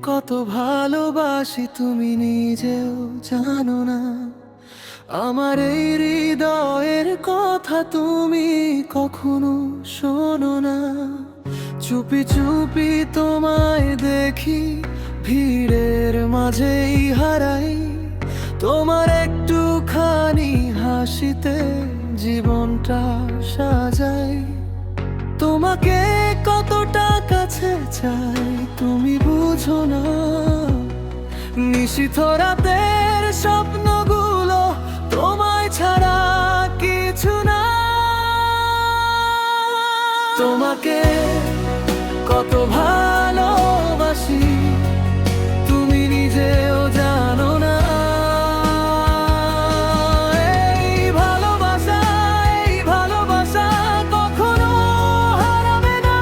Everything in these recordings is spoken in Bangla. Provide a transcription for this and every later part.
কত ভালোবাসি তুমি নিজেও জানো না। আমার এই হৃদয়ের কথা তুমি কখনো শোনো না। চুপি চুপি তোমায় দেখি, ভিড়ের মাঝেই হারাই। তোমার একটুখানি হাসিতে জীবনটা সাজাই। তোমাকে কতটা কাছে চাই তুমি বুঝো না। নিশীথ রাতের স্বপ্নগুলো তোমায় ছাড়া কিছু না। তোমাকে কত ভালোবাসি তুমি নিজেও জানো না। এই ভালোবাসা কখনো হারাবে না।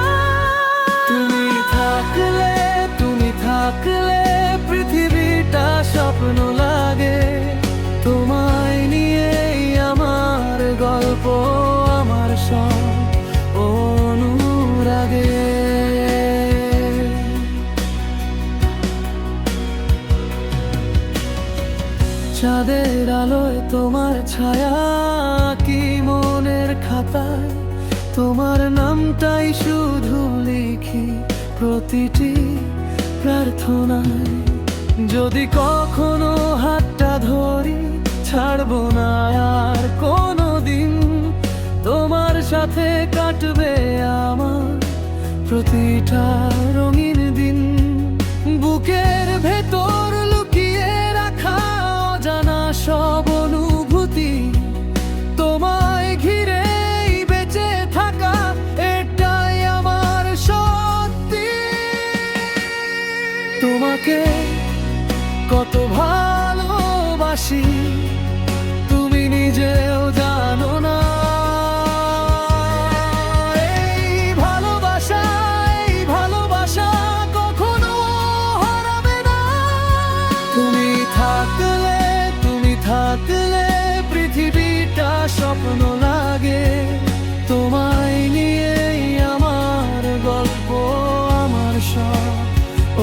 তুমি থাকলে পৃথিবীটা স্বপ্ন লাগে। তোমায় নিয়েই আমার গল্প, আমার সব অনুরাগে। চাঁদের আলোয় তোমার ছায়া কি মনের খাতায়। তোমার নামটাই শুধু লিখি প্রতিটি প্রার্থনায়। যদি কখনো হাতটা ধরি, ছাড়বো না আর কোনো দিন। তোমার সাথে কাটবে আমার প্রতিটা রঙিন দিন। বুকের ভেতর লুকিয়ে রাখা অজানা সব অনুভূতি, তোমায় ঘিরেই বেঁচে থাকা এটাই আমার সত্যি। তোমাকে কত ভালোবাসি তুমি নিজেও জানো না। এই ভালোবাসা কখনো হারাবে না। তুমি থাকলে পৃথিবীটা স্বপ্ন লাগে। তোমায় নিয়েই আমার গল্প, আমার সব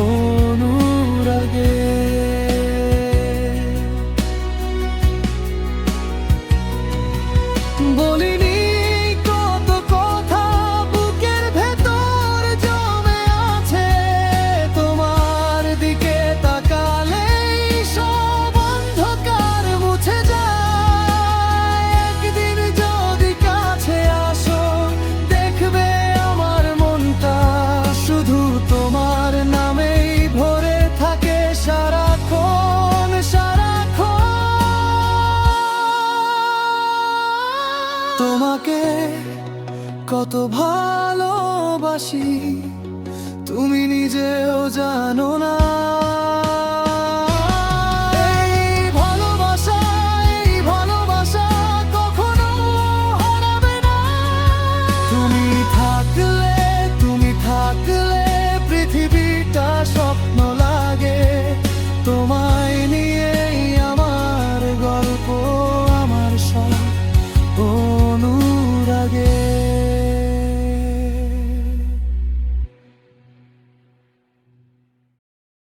অনুরাগে। বলিনি কত কথা বুকের ভেতর জমে আছে। তোমার দিকে তাকালেই সব অন্ধকার মুছে যায়। একদিন যদি কাছে আসো, দেখবে আমার মনটা শুধু তোমার নামেই ভরে থাকে সারাক্ষণ। তোমাকে কত ভালোবাসি তুমি নিজেও জানো